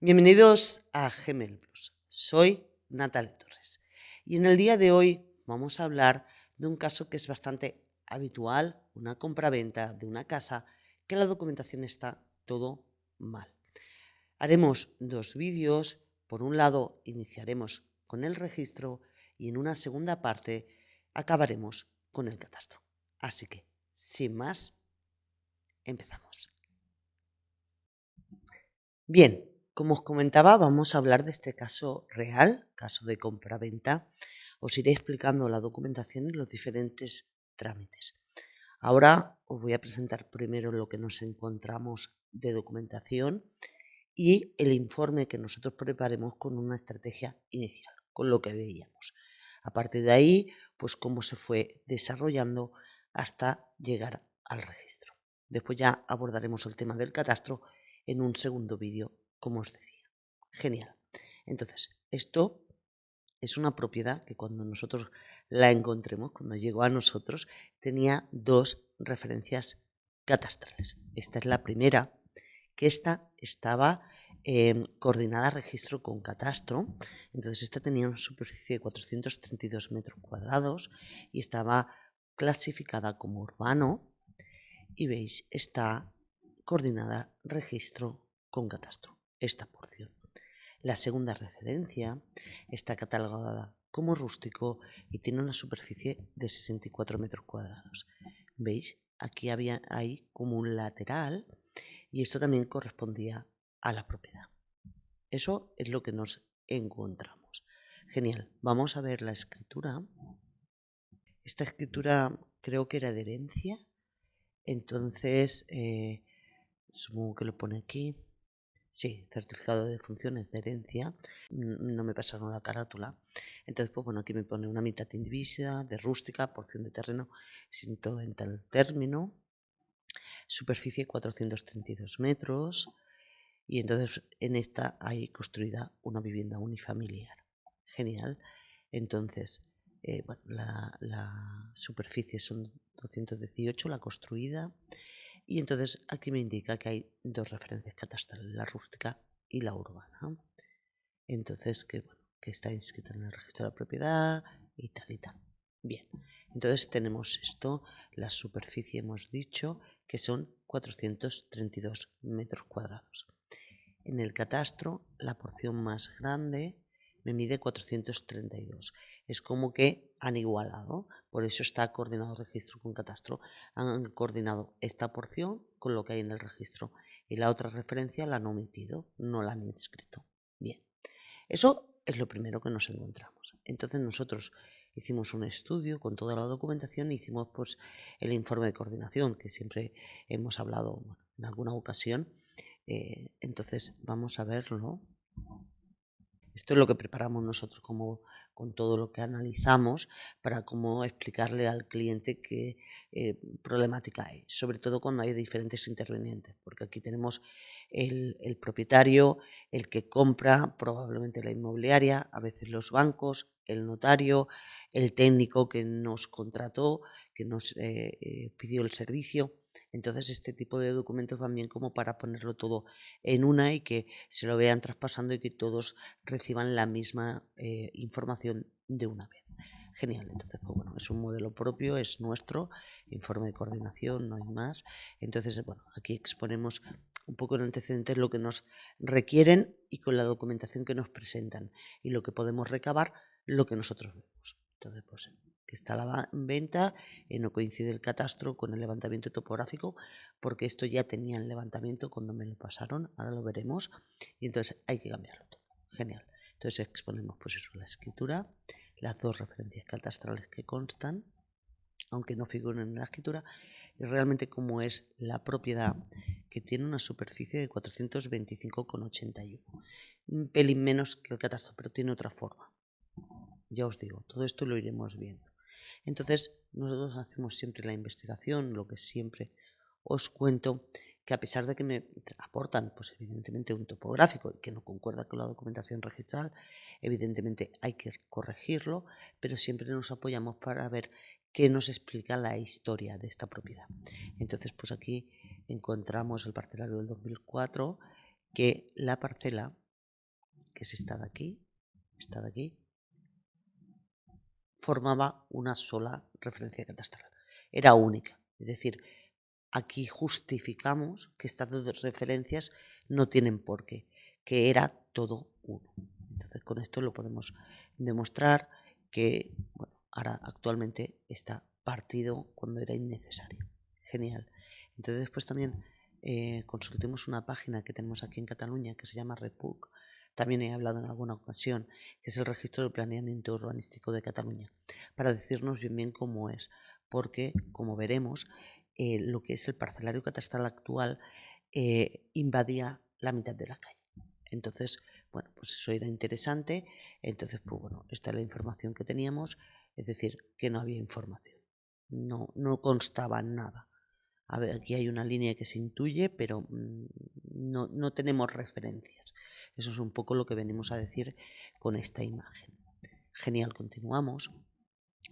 Bienvenidos a Gmail Plus. Soy Natalia Torres y en el día de hoy vamos a hablar de un caso que es bastante habitual, una compraventa de una casa que la documentación está todo mal. Haremos dos vídeos. Por un lado iniciaremos con el registro y en una segunda parte acabaremos con el catastro. Así que, sin más, empezamos. Bien, como os comentaba, vamos a hablar de este caso real, caso de compraventa. Os iré explicando la documentación y los diferentes trámites. Ahora os voy a presentar primero lo que nos encontramos de documentación y el informe que nosotros preparemos con una estrategia inicial, con lo que veíamos. A partir de ahí, pues cómo se fue desarrollando hasta llegar al registro. Después ya abordaremos el tema del catastro en un segundo vídeo, como os decía. Genial. Entonces, esto es una propiedad que cuando nosotros la encontremos, cuando llegó a nosotros, tenía dos referencias catastrales. Esta es la primera, que esta estaba coordinada a registro con catastro. Entonces esta tenía una superficie de 432 metros cuadrados y estaba clasificada como urbano. Y veis, está coordinada registro con catastro, esta porción. La segunda referencia está catalogada como rústico y tiene una superficie de 64 metros cuadrados. ¿Veis? Aquí hay como un lateral y esto también correspondía a la propiedad. Eso es lo que nos encontramos. Genial. Vamos a ver la escritura. Esta escritura creo que era de herencia. Entonces, supongo que lo pone aquí. Sí, certificado de funciones de herencia. No me pasaron la carátula. Entonces, pues bueno, aquí me pone una mitad indivisa, de rústica, porción de terreno, siento en tal término, superficie 432 metros. Y entonces en esta hay construida una vivienda unifamiliar. Genial. Entonces, bueno, la superficie son 218, la construida. Y entonces aquí me indica que hay dos referencias catastrales, la rústica y la urbana. Entonces, bueno, que está inscrita en el registro de la propiedad y tal y tal. Bien, entonces tenemos esto, la superficie hemos dicho que son 432 metros cuadrados. En el catastro, la porción más grande me mide 432. Es como que han igualado, por eso está coordinado registro con catastro. Han coordinado esta porción con lo que hay en el registro y la otra referencia la han omitido, no la han inscrito. Bien, eso es lo primero que nos encontramos. Entonces nosotros hicimos un estudio con toda la documentación y hicimos pues el informe de coordinación que siempre hemos hablado en alguna ocasión. Entonces vamos a verlo. Esto es lo que preparamos nosotros con todo lo que analizamos para cómo explicarle al cliente qué problemática hay, sobre todo cuando hay diferentes intervinientes, porque aquí tenemos el propietario, el que compra, probablemente la inmobiliaria, a veces los bancos, el notario, el técnico que nos contrató, que nos pidió el servicio. Entonces este tipo de documentos van bien como para ponerlo todo en una y que se lo vean traspasando y que todos reciban la misma información de una vez. Genial, entonces pues bueno, es un modelo propio, es nuestro, informe de coordinación, no hay más. Entonces, bueno, aquí exponemos un poco en antecedentes lo que nos requieren y con la documentación que nos presentan y lo que podemos recabar, lo que nosotros vemos. Entonces, pues que está la venta, no coincide el catastro con el levantamiento topográfico, porque esto ya tenía el levantamiento cuando me lo pasaron, ahora lo veremos, y entonces hay que cambiarlo todo. Genial. Entonces exponemos pues eso, la escritura, las dos referencias catastrales que constan, aunque no figuren en la escritura, y realmente como es la propiedad que tiene una superficie de 425,81. Un pelín menos que el catastro, pero tiene otra forma. Ya os digo, todo esto lo iremos viendo. Entonces, nosotros hacemos siempre la investigación, lo que siempre os cuento, que a pesar de que me aportan, pues evidentemente un topográfico que no concuerda con la documentación registral, evidentemente hay que corregirlo, pero siempre nos apoyamos para ver qué nos explica la historia de esta propiedad. Entonces, pues aquí encontramos el parcelario del 2004, que la parcela que es esta de aquí, formaba una sola referencia catastral. Era única. Es decir, aquí justificamos que estas dos referencias no tienen por qué, que era todo uno. Entonces, con esto lo podemos demostrar que, bueno, ahora actualmente está partido cuando era innecesario. Genial. Entonces, después también consultemos una página que tenemos aquí en Cataluña que se llama REPUC. También he hablado en alguna ocasión, que es el Registro de Planeamiento Urbanístico de Cataluña, para decirnos bien cómo es, porque, como veremos, lo que es el parcelario catastral actual invadía la mitad de la calle. Entonces, bueno, pues eso era interesante. Entonces, pues bueno, esta es la información que teníamos, es decir, que no había información, no constaba nada. A ver, aquí hay una línea que se intuye, pero no tenemos referencias. Eso es un poco lo que venimos a decir con esta imagen. Genial, continuamos.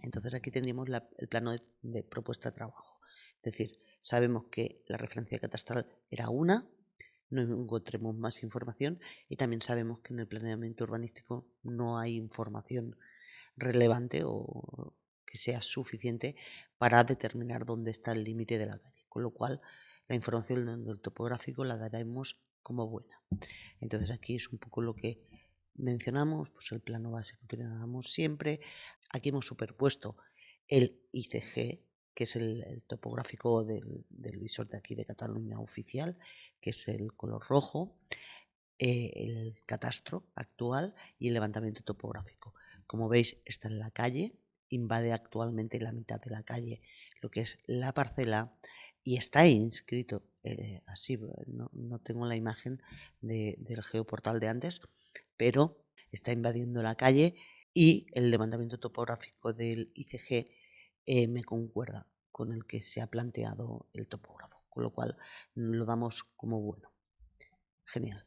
Entonces aquí tendríamos el plano de propuesta de trabajo. Es decir, sabemos que la referencia catastral era una, no encontremos más información y también sabemos que en el planeamiento urbanístico no hay información relevante o que sea suficiente para determinar dónde está el límite de la calle, con lo cual la información del topográfico la daremos como buena. Entonces aquí es un poco lo que mencionamos, pues el plano base que utilizamos siempre. Aquí hemos superpuesto el ICG, que es el topográfico del visor de aquí de Cataluña oficial, que es el color rojo, el catastro actual y el levantamiento topográfico. Como veis, está en la calle, invade actualmente la mitad de la calle, lo que es la parcela, y está inscrito así, no tengo la imagen del geoportal de antes, pero está invadiendo la calle y el levantamiento topográfico del ICG me concuerda con el que se ha planteado el topógrafo, con lo cual lo damos como bueno. Genial.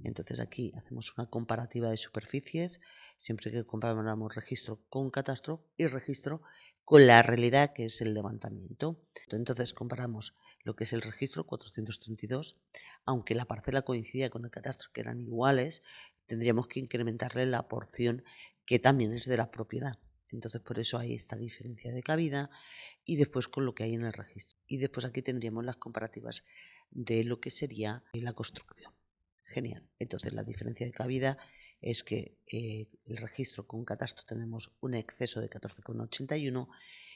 Entonces aquí hacemos una comparativa de superficies, siempre que comparamos registro con catastro y registro con la realidad que es el levantamiento. Entonces comparamos lo que es el registro 432, aunque la parcela coincidía con el catastro que eran iguales, tendríamos que incrementarle la porción que también es de la propiedad. Entonces por eso hay esta diferencia de cabida y después con lo que hay en el registro. Y después aquí tendríamos las comparativas de lo que sería la construcción. Genial. Entonces la diferencia de cabida es que el registro con catastro tenemos un exceso de 14,81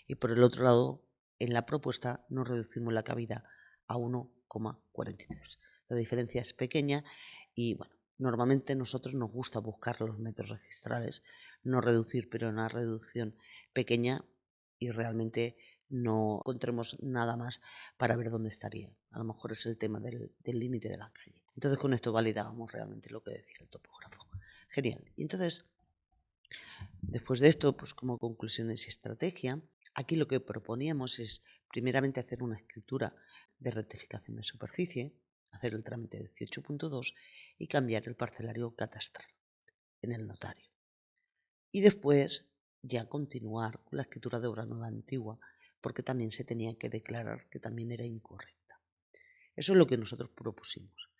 y por el otro lado en la propuesta nos reducimos la cabida a 1,43. La diferencia es pequeña y bueno, normalmente nosotros nos gusta buscar los metros registrales, no reducir, pero una reducción pequeña y realmente no encontremos nada más para ver dónde estaría. A lo mejor es el tema del límite de la calle. Entonces con esto validábamos realmente lo que decía el topógrafo. Genial. Y entonces, después de esto, pues como conclusiones y estrategia, aquí lo que proponíamos es primeramente hacer una escritura de rectificación de superficie, hacer el trámite 18.2 y cambiar el parcelario catastral en el notario. Y después ya continuar con la escritura de obra nueva antigua, porque también se tenía que declarar que también era incorrecta. Eso es lo que nosotros propusimos.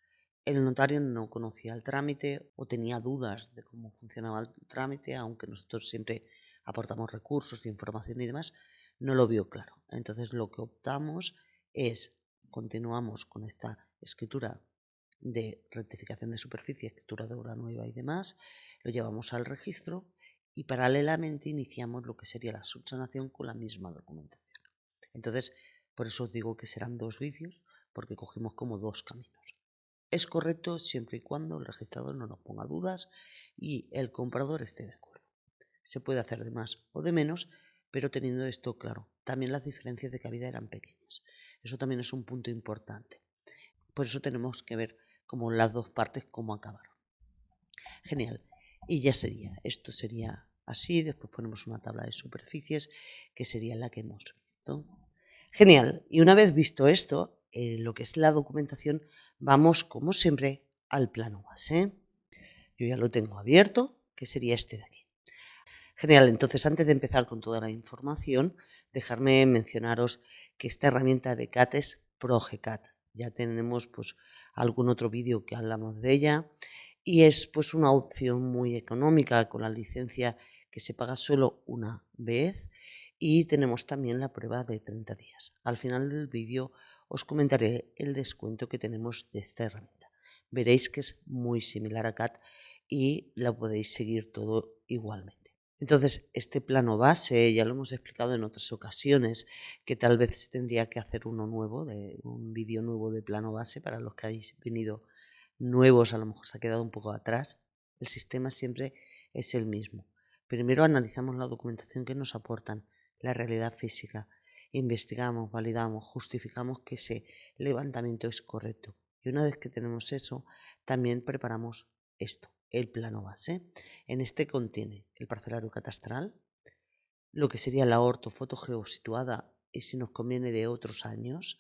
El notario no conocía el trámite o tenía dudas de cómo funcionaba el trámite, aunque nosotros siempre aportamos recursos, información y demás, no lo vio claro. Entonces lo que optamos es, continuamos con esta escritura de rectificación de superficie, escritura de obra nueva y demás, lo llevamos al registro y paralelamente iniciamos lo que sería la subsanación con la misma documentación. Entonces, por eso os digo que serán dos vídeos, porque cogimos como dos caminos. Es correcto siempre y cuando el registrador no nos ponga dudas y el comprador esté de acuerdo. Se puede hacer de más o de menos, pero teniendo esto claro. También las diferencias de cabida eran pequeñas. Eso también es un punto importante. Por eso tenemos que ver como las dos partes cómo acabaron. Genial. Y ya sería, esto sería así, después ponemos una tabla de superficies que sería la que hemos visto. Genial. Y una vez visto esto, lo que es la documentación, vamos como siempre al plano base. Yo ya lo tengo abierto, que sería este de aquí. Genial, entonces antes de empezar con toda la información, dejarme mencionaros que esta herramienta de CAT es ProGCAT. Ya tenemos pues algún otro vídeo que hablamos de ella y es pues una opción muy económica con la licencia que se paga solo una vez y tenemos también la prueba de 30 días. Al final del vídeo os comentaré el descuento que tenemos de esta herramienta. Veréis que es muy similar a CAT y la podéis seguir todo igualmente. Entonces, este plano base ya lo hemos explicado en otras ocasiones, que tal vez se tendría que hacer uno nuevo, un vídeo nuevo de plano base para los que habéis venido nuevos, a lo mejor se ha quedado un poco atrás. El sistema siempre es el mismo. Primero analizamos la documentación que nos aportan, la realidad física, investigamos, validamos, justificamos que ese levantamiento es correcto. Y una vez que tenemos eso, también preparamos esto, el plano base. En este contiene el parcelario catastral, lo que sería la ortofoto geosituada y si nos conviene de otros años,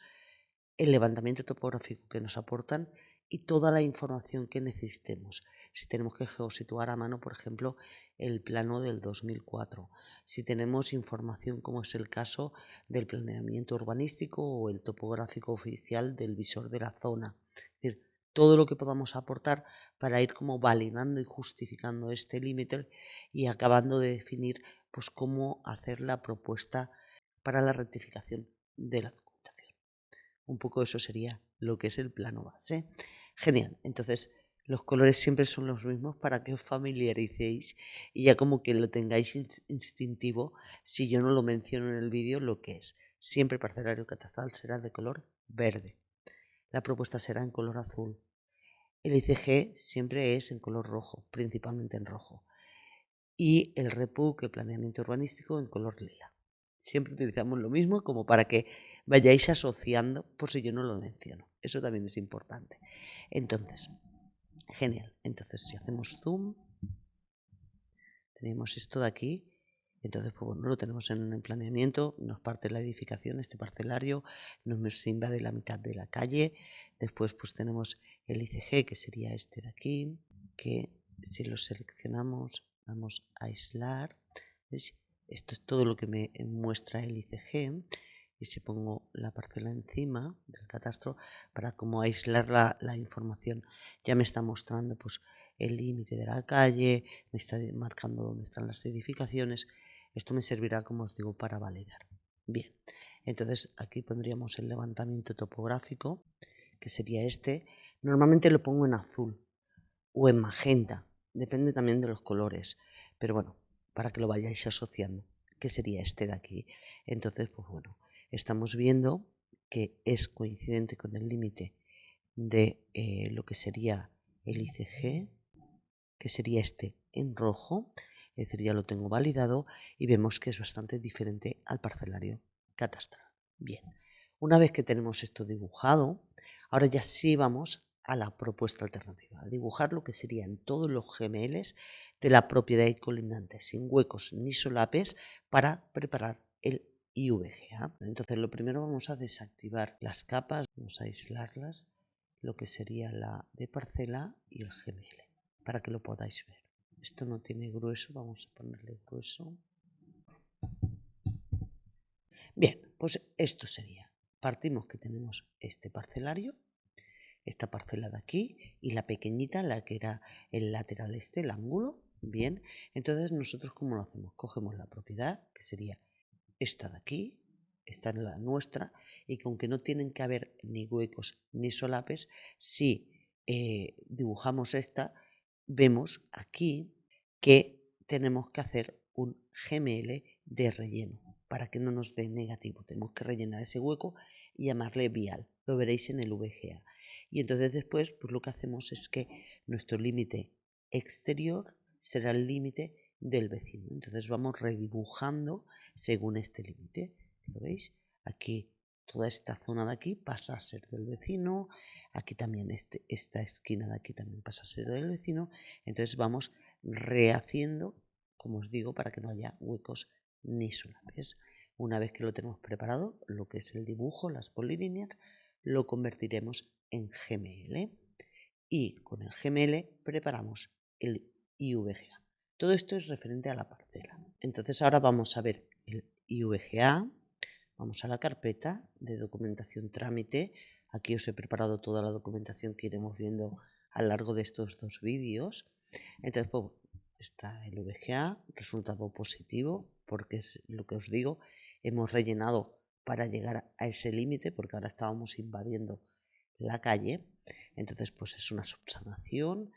el levantamiento topográfico que nos aportan y toda la información que necesitemos. Si tenemos que geosituar a mano, por ejemplo, el plano del 2004, si tenemos información como es el caso del planeamiento urbanístico o el topográfico oficial del visor de la zona. Es decir, todo lo que podamos aportar para ir como validando y justificando este límite y acabando de definir pues cómo hacer la propuesta para la rectificación de la documentación. Un poco eso sería lo que es el plano base. Genial, entonces los colores siempre son los mismos para que os familiaricéis y ya como que lo tengáis instintivo, si yo no lo menciono en el vídeo, lo que es. Siempre el parcelario catastral será de color verde. La propuesta será en color azul. El ICG siempre es en color rojo, principalmente en rojo. Y el REPUC, el planeamiento urbanístico, en color lila. Siempre utilizamos lo mismo como para que vayáis asociando por si yo no lo menciono. Eso también es importante. Entonces, genial. Entonces, si hacemos zoom, tenemos esto de aquí. Entonces, pues bueno, lo tenemos en el planeamiento, nos parte la edificación, este parcelario, nos invade la mitad de la calle. Después, pues tenemos el ICG, que sería este de aquí, que si lo seleccionamos, vamos a aislar. ¿Ves? Esto es todo lo que me muestra el ICG. Y si pongo la parcela encima del catastro para como aislar la información, ya me está mostrando pues el límite de la calle, me está marcando dónde están las edificaciones. Esto me servirá, como os digo, para validar. Bien, entonces aquí pondríamos el levantamiento topográfico, que sería este. Normalmente lo pongo en azul o en magenta, depende también de los colores, pero bueno, para que lo vayáis asociando, que sería este de aquí. Entonces, pues bueno, estamos viendo que es coincidente con el límite de lo que sería el ICG, que sería este en rojo, es decir, ya lo tengo validado y vemos que es bastante diferente al parcelario catastral. Bien, una vez que tenemos esto dibujado, ahora ya sí vamos a la propuesta alternativa, a dibujar lo que serían todos los gemelos de la propiedad y colindantes, sin huecos ni solapes, para preparar el IVGA. Entonces, lo primero vamos a desactivar las capas, vamos a aislarlas, lo que sería la de parcela y el GML, para que lo podáis ver. Esto no tiene grueso, vamos a ponerle grueso. Bien, pues esto sería. Partimos que tenemos este parcelario, esta parcela de aquí y la pequeñita, la que era el lateral este, el ángulo. Bien, entonces nosotros ¿cómo lo hacemos? Cogemos la propiedad, que sería esta de aquí, esta es la nuestra, y que aunque no tienen que haber ni huecos ni solapes, si dibujamos esta, vemos aquí que tenemos que hacer un GML de relleno para que no nos dé negativo. Tenemos que rellenar ese hueco y llamarle vial. Lo veréis en el VGA. Y entonces después pues lo que hacemos es que nuestro límite exterior será el límite del vecino. Entonces vamos redibujando según este límite. ¿Lo veis? Aquí toda esta zona de aquí pasa a ser del vecino. Aquí también esta esquina de aquí también pasa a ser del vecino. Entonces vamos rehaciendo, como os digo, para que no haya huecos ni solapes. Una vez que lo tenemos preparado, lo que es el dibujo, las polilíneas, lo convertiremos en GML. Y con el GML preparamos el IVGA. Todo esto es referente a la parcela. Entonces ahora vamos a ver el IVGA. Vamos a la carpeta de documentación trámite. Aquí os he preparado toda la documentación que iremos viendo a lo largo de estos 2 vídeos. Entonces, pues, está el VGA, resultado positivo, porque es lo que os digo, hemos rellenado para llegar a ese límite, porque ahora estábamos invadiendo la calle. Entonces, pues es una subsanación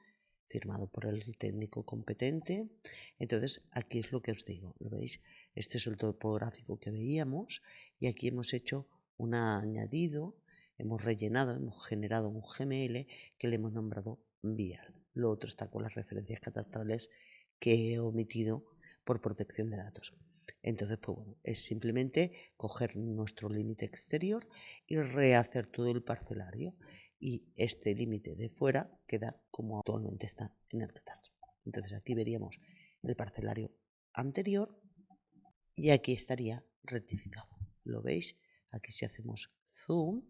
firmado por el técnico competente. Entonces, aquí es lo que os digo, ¿lo veis? Este es el topográfico que veíamos y aquí hemos hecho un añadido, hemos rellenado, hemos generado un GML que le hemos nombrado vial. Lo otro está con las referencias catastrales que he omitido por protección de datos. Entonces, pues bueno, es simplemente coger nuestro límite exterior y rehacer todo el parcelario. Y este límite de fuera queda como actualmente está en el catastro. Entonces aquí veríamos el parcelario anterior y aquí estaría rectificado. ¿Lo veis? Aquí si hacemos zoom,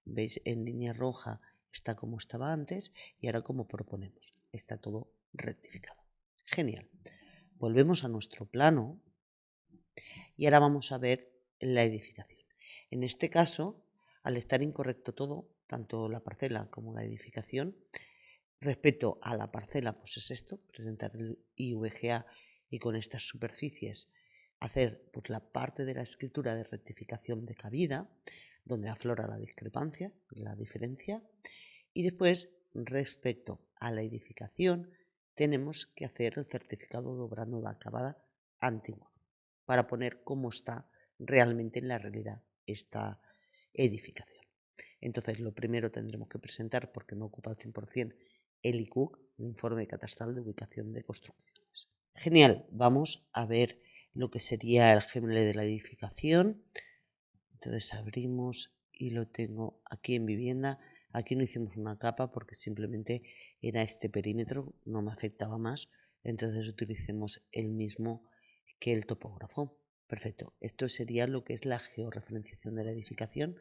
veis en línea roja está como estaba antes y ahora como proponemos. Está todo rectificado. Genial. Volvemos a nuestro plano y ahora vamos a ver la edificación. En este caso, al estar incorrecto todo, tanto la parcela como la edificación, respecto a la parcela, pues es esto, presentar el IVGA y con estas superficies hacer pues, la parte de la escritura de rectificación de cabida, donde aflora la discrepancia, la diferencia, y después, respecto a la edificación, tenemos que hacer el certificado de obra nueva acabada antigua, para poner cómo está realmente en la realidad esta edificación. Entonces, lo primero tendremos que presentar, porque no ocupa el 100%, el ICUC, el Informe Catastral de Ubicación de Construcciones. Genial, vamos a ver lo que sería el GML de la edificación. Entonces abrimos y lo tengo aquí en vivienda. Aquí no hicimos una capa porque simplemente era este perímetro, no me afectaba más. Entonces utilicemos el mismo que el topógrafo. Perfecto, esto sería lo que es la georreferenciación de la edificación,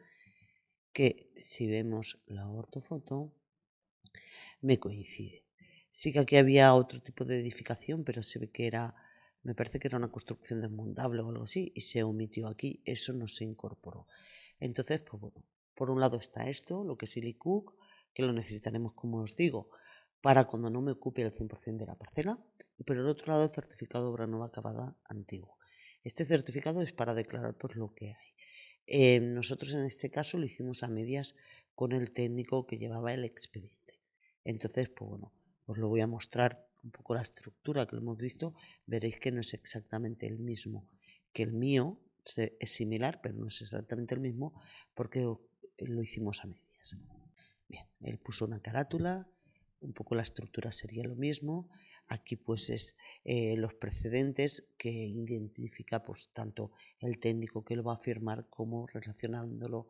que si vemos la ortofoto me coincide. Sí que aquí había otro tipo de edificación, pero se ve que era, me parece que era una construcción desmontable o algo así, y se omitió aquí, eso no se incorporó. Entonces, pues bueno, por un lado está esto, lo que es el ICUC, que lo necesitaremos, como os digo, para cuando no me ocupe el 100% de la parcela, y por el otro lado el certificado de obra nueva acabada antiguo. Este certificado es para declarar pues lo que hay. Nosotros en este caso lo hicimos a medias con el técnico que llevaba el expediente. Entonces, pues bueno, os lo voy a mostrar un poco la estructura que lo hemos visto. Veréis que no es exactamente el mismo que el mío, es similar, pero no es exactamente el mismo porque lo hicimos a medias. Bien, él puso una carátula, un poco la estructura sería lo mismo. Aquí pues es los precedentes que identifica pues tanto el técnico que lo va a firmar como relacionándolo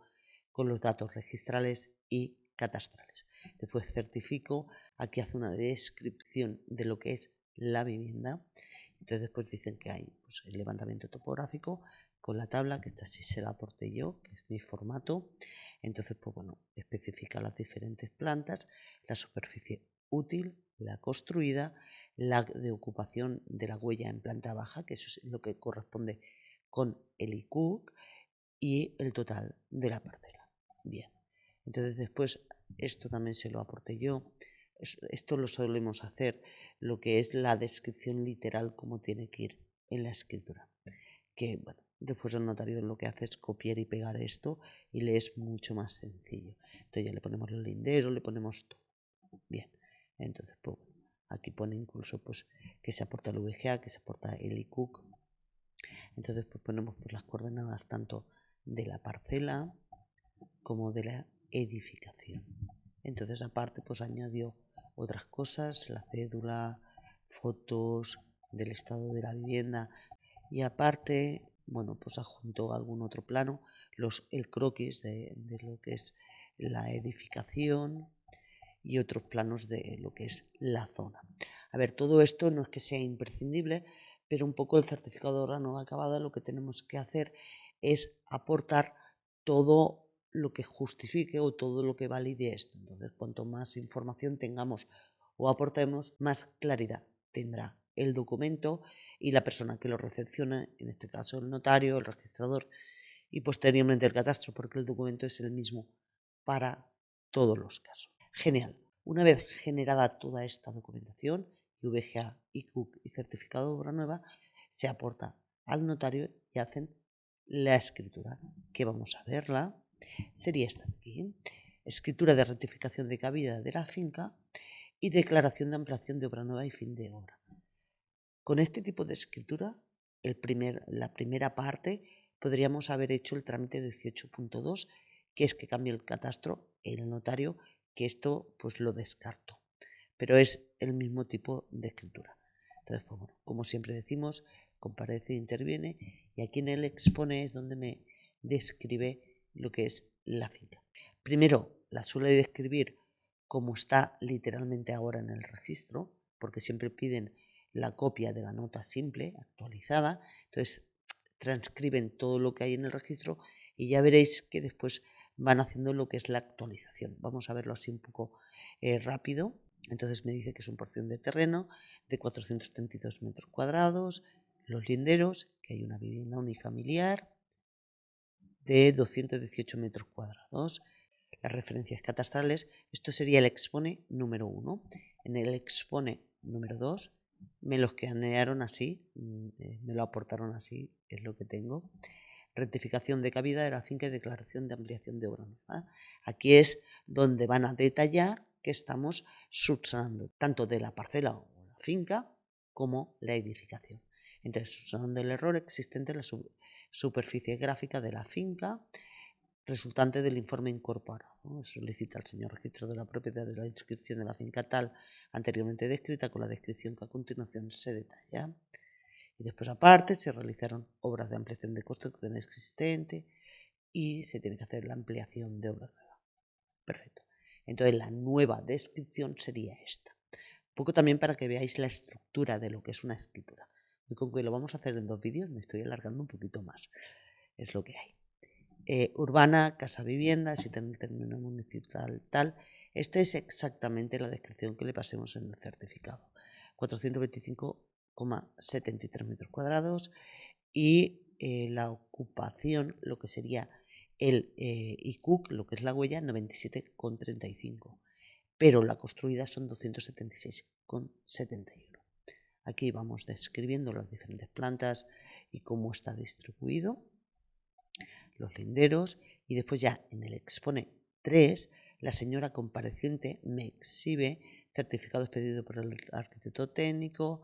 con los datos registrales y catastrales. Después certifico, aquí hace una descripción de lo que es la vivienda. Entonces después dicen que hay pues, el levantamiento topográfico con la tabla, que esta sí se la aporté yo, que es mi formato. Entonces, pues bueno, especifica las diferentes plantas, la superficie útil, la construida, la de ocupación de la huella en planta baja, que eso es lo que corresponde con el ICUC, y el total de la parcela. Bien, entonces después esto también se lo aporté yo. Esto lo solemos hacer, lo que es la descripción literal como tiene que ir en la escritura. Que bueno, después el notario lo que hace es copiar y pegar esto y le es mucho más sencillo. Entonces ya le ponemos los linderos, le ponemos todo. Bien, entonces pues, aquí pone incluso pues que se aporta el VGA, que se aporta el ICUC. Entonces pues ponemos pues, las coordenadas tanto de la parcela como de la edificación. Entonces aparte pues añadió otras cosas, la cédula, fotos del estado de la vivienda y aparte, bueno, pues adjuntó algún otro plano, el croquis de lo que es la edificación y otros planos de lo que es la zona. A ver, todo esto no es que sea imprescindible, pero un poco el certificado de obra no acabada lo que tenemos que hacer es aportar todo lo que justifique o todo lo que valide esto. Entonces, cuanto más información tengamos o aportemos, más claridad tendrá el documento y la persona que lo recepciona, en este caso el notario, el registrador y posteriormente el catastro, porque el documento es el mismo para todos los casos. Genial. Una vez generada toda esta documentación, VGA, ICUC y certificado de obra nueva, se aporta al notario y hacen la escritura, que vamos a verla. Sería esta de aquí: escritura de rectificación de cabida de la finca y declaración de ampliación de obra nueva y fin de obra. Con este tipo de escritura, la primera parte, podríamos haber hecho el trámite 18.2, que es que cambie el catastro el notario, que esto pues lo descarto, pero es el mismo tipo de escritura. Entonces, pues bueno, como siempre decimos, comparece e interviene, y aquí en el expone es donde me describe lo que es la finca. Primero la suele describir como está literalmente ahora en el registro, porque siempre piden la copia de la nota simple actualizada, entonces transcriben todo lo que hay en el registro y ya veréis que después van haciendo lo que es la actualización. Vamos a verlo así un poco rápido. Entonces me dice que es una porción de terreno de 432 metros cuadrados, los linderos, que hay una vivienda unifamiliar de 218 metros cuadrados, las referencias catastrales. Esto sería el expone número 1. En el expone número 2 me lo escanearon así, me lo aportaron así, es lo que tengo. Rectificación de cabida de la finca y declaración de ampliación de obra nueva. Aquí es donde van a detallar que estamos subsanando tanto de la parcela o la finca como la edificación. Entonces, subsanando el error existente en la superficie gráfica de la finca resultante del informe incorporado. Solicita al señor registro de la propiedad de la inscripción de la finca tal anteriormente descrita con la descripción que a continuación se detalla. Y después, aparte, se realizaron obras de ampliación de construcción existente y se tiene que hacer la ampliación de obra nueva. Perfecto. Entonces, la nueva descripción sería esta. Un poco también para que veáis la estructura de lo que es una escritura. Y con que lo vamos a hacer en 2 vídeos, me estoy alargando un poquito más. Es lo que hay. Urbana, casa vivienda, si tiene el término municipal tal. Esta es exactamente la descripción que le pasemos en el certificado. 425,73 metros cuadrados y la ocupación, lo que sería el ICUC, lo que es la huella, 97,35. Pero la construida son 276,71. Aquí vamos describiendo las diferentes plantas y cómo está distribuido, los linderos, y después ya en el expone 3, la señora compareciente me exhibe certificado expedido por el arquitecto técnico,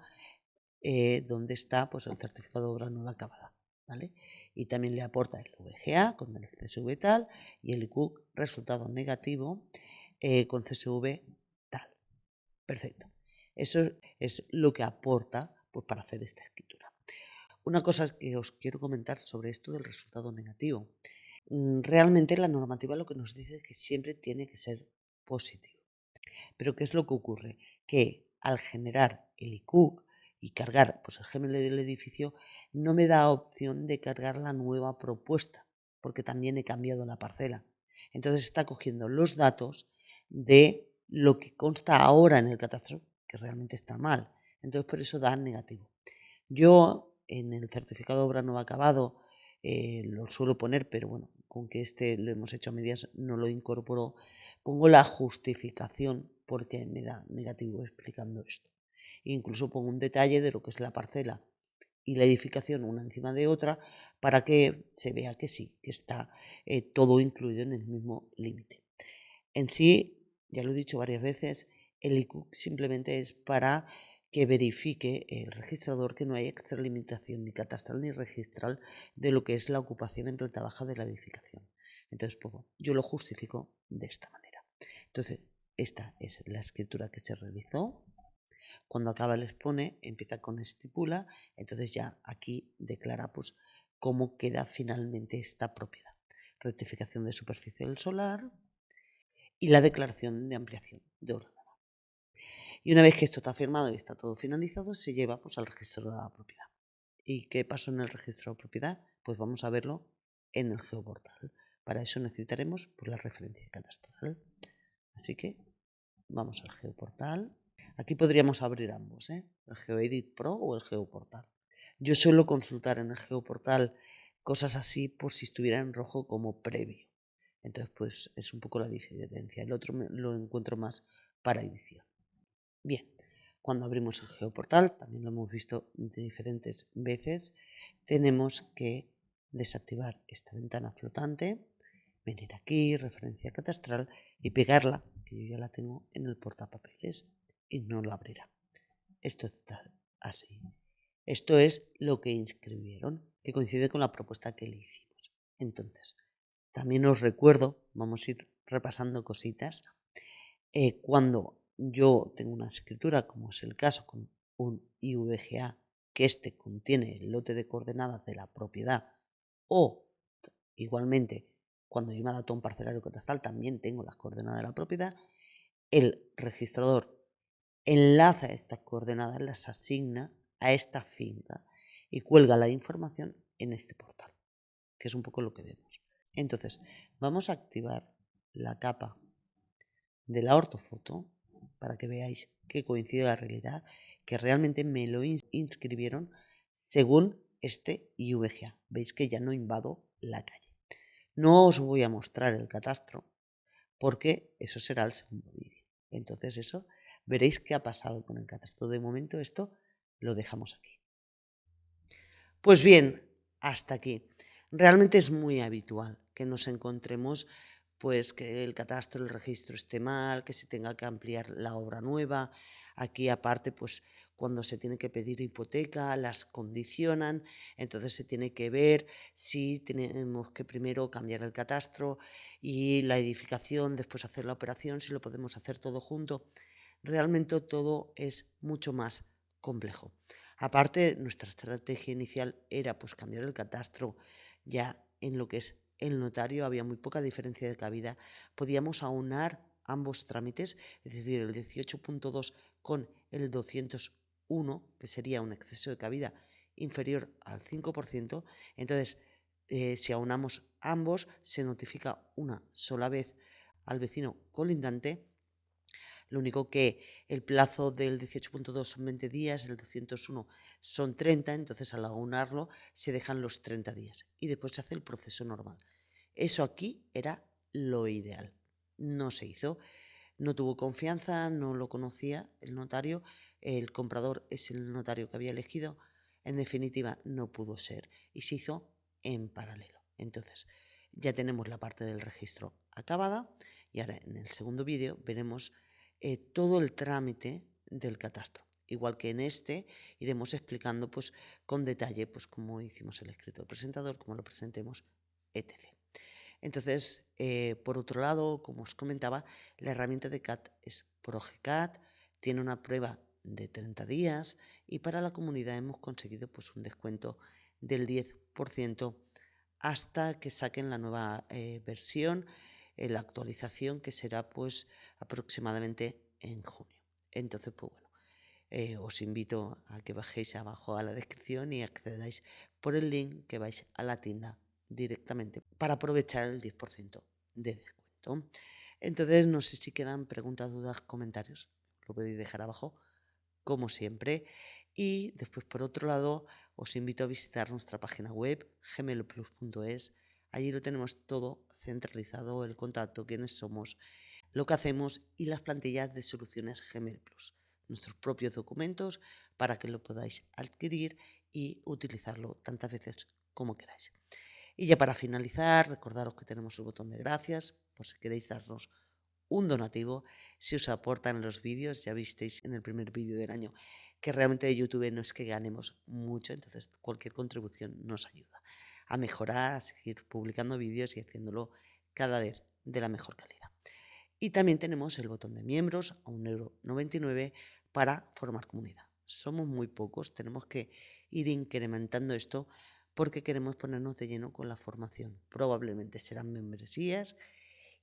donde está pues el certificado de obra nueva acabada, ¿vale? Y también le aporta el VGA con el CSV tal y el ICUC resultado negativo con CSV tal. Perfecto. Eso es lo que aporta pues, para hacer esta escritura. Una cosa que os quiero comentar sobre esto del resultado negativo. Realmente la normativa lo que nos dice es que siempre tiene que ser positivo. Pero ¿qué es lo que ocurre? Que al generar el ICUC y cargar pues, el GML del edificio, no me da opción de cargar la nueva propuesta, porque también he cambiado la parcela. Entonces está cogiendo los datos de lo que consta ahora en el catastro, que realmente está mal. Entonces por eso da negativo. Yo en el certificado de obra nueva acabado lo suelo poner, pero bueno, con que este lo hemos hecho a medias no lo incorporo, pongo la justificación porque me da negativo explicando esto. Incluso pongo un detalle de lo que es la parcela y la edificación una encima de otra para que se vea que sí, que está todo incluido en el mismo límite. En sí, ya lo he dicho varias veces, el ICUC simplemente es para que verifique el registrador que no hay extralimitación ni catastral ni registral de lo que es la ocupación en planta baja de la edificación. Entonces, pues bueno, yo lo justifico de esta manera. Entonces, esta es la escritura que se realizó. Cuando acaba el expone, empieza con estipula, entonces ya aquí declara pues cómo queda finalmente esta propiedad. Rectificación de superficie del solar y la declaración de ampliación de obra. Y una vez que esto está firmado y está todo finalizado, se lleva pues, al registro de la propiedad. ¿Y qué pasó en el registro de propiedad? Pues vamos a verlo en el geoportal. Para eso necesitaremos pues, la referencia catastral. Así que vamos al geoportal. Aquí podríamos abrir ambos, el GeoEdit Pro o el geoportal. Yo suelo consultar en el geoportal cosas así por si estuviera en rojo como previo. Entonces, pues es un poco la diferencia. El otro lo encuentro más para edición. Bien, cuando abrimos el geoportal, también lo hemos visto de diferentes veces, tenemos que desactivar esta ventana flotante, venir aquí, referencia catastral, y pegarla, que yo ya la tengo en el portapapeles, y no lo abrirá. Esto está así. Esto es lo que inscribieron, que coincide con la propuesta que le hicimos. Entonces, también os recuerdo, vamos a ir repasando cositas, cuando yo tengo una escritura, como es el caso con un IVGA, que este contiene el lote de coordenadas de la propiedad, o igualmente cuando yo me adapto a un parcelario catastral también tengo las coordenadas de la propiedad, el registrador enlaza estas coordenadas, las asigna a esta finca y cuelga la información en este portal, que es un poco lo que vemos. Entonces, vamos a activar la capa de la ortofoto para que veáis que coincide la realidad, que realmente me lo inscribieron según este IVGA. Veis que ya no invado la calle. No os voy a mostrar el catastro porque eso será el segundo vídeo. Entonces eso, veréis qué ha pasado con el catastro. De momento esto lo dejamos aquí. Pues bien, hasta aquí. Realmente es muy habitual que nos encontremos pues que el catastro, el registro esté mal, que se tenga que ampliar la obra nueva. Aquí aparte, pues cuando se tiene que pedir hipoteca, las condicionan, entonces se tiene que ver si tenemos que primero cambiar el catastro y la edificación, después hacer la operación, si lo podemos hacer todo junto. Realmente todo es mucho más complejo. Aparte, nuestra estrategia inicial era pues cambiar el catastro. Ya en lo que es el notario había muy poca diferencia de cabida. Podíamos aunar ambos trámites, es decir, el 18.2 con el 201, que sería un exceso de cabida inferior al 5%. Entonces, si aunamos ambos, se notifica una sola vez al vecino colindante. Lo único que el plazo del 18.2 son 20 días, el 201 son 30, entonces al aunarlo se dejan los 30 días y después se hace el proceso normal. Eso aquí era lo ideal. No se hizo, no tuvo confianza, no lo conocía el notario, el comprador es el notario que había elegido, en definitiva no pudo ser y se hizo en paralelo. Entonces ya tenemos la parte del registro acabada y ahora en el segundo vídeo veremos todo el trámite del catastro. Igual que en este iremos explicando pues, con detalle pues, cómo hicimos el escrito del presentador, cómo lo presentemos, etc. Entonces, por otro lado, como os comentaba, la herramienta de CAT es ProGCAT, tiene una prueba de 30 días y para la comunidad hemos conseguido pues, un descuento del 10% hasta que saquen la nueva versión, la actualización que será pues aproximadamente en junio. Entonces, pues bueno, os invito a que bajéis abajo a la descripción y accedáis por el link que vais a la tienda directamente para aprovechar el 10% de descuento. Entonces, no sé si quedan preguntas, dudas, comentarios. Lo podéis dejar abajo, como siempre. Y después, por otro lado, os invito a visitar nuestra página web, gemeloplus.es. Allí lo tenemos todo centralizado, el contacto, quiénes somos, lo que hacemos y las plantillas de soluciones Gemel Plus, nuestros propios documentos para que lo podáis adquirir y utilizarlo tantas veces como queráis. Y ya para finalizar, recordaros que tenemos el botón de gracias por si queréis darnos un donativo. Si os aportan los vídeos, ya visteis en el primer vídeo del año que realmente de YouTube no es que ganemos mucho, entonces cualquier contribución nos ayuda a mejorar, a seguir publicando vídeos y haciéndolo cada vez de la mejor calidad. Y también tenemos el botón de miembros a 1,99 € para formar comunidad. Somos muy pocos, tenemos que ir incrementando esto porque queremos ponernos de lleno con la formación. Probablemente serán membresías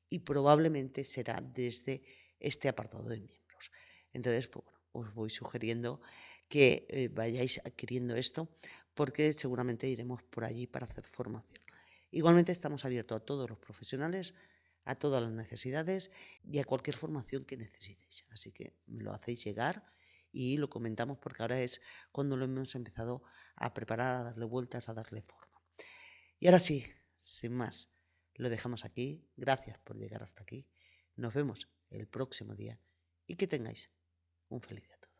y probablemente será desde este apartado de miembros. Entonces, pues bueno, os voy sugiriendo que vayáis adquiriendo esto porque seguramente iremos por allí para hacer formación. Igualmente estamos abiertos a todos los profesionales, a todas las necesidades y a cualquier formación que necesitéis. Así que me lo hacéis llegar y lo comentamos porque ahora es cuando lo hemos empezado a preparar, a darle vueltas, a darle forma. Y ahora sí, sin más, lo dejamos aquí. Gracias por llegar hasta aquí. Nos vemos el próximo día y que tengáis un feliz día a todos.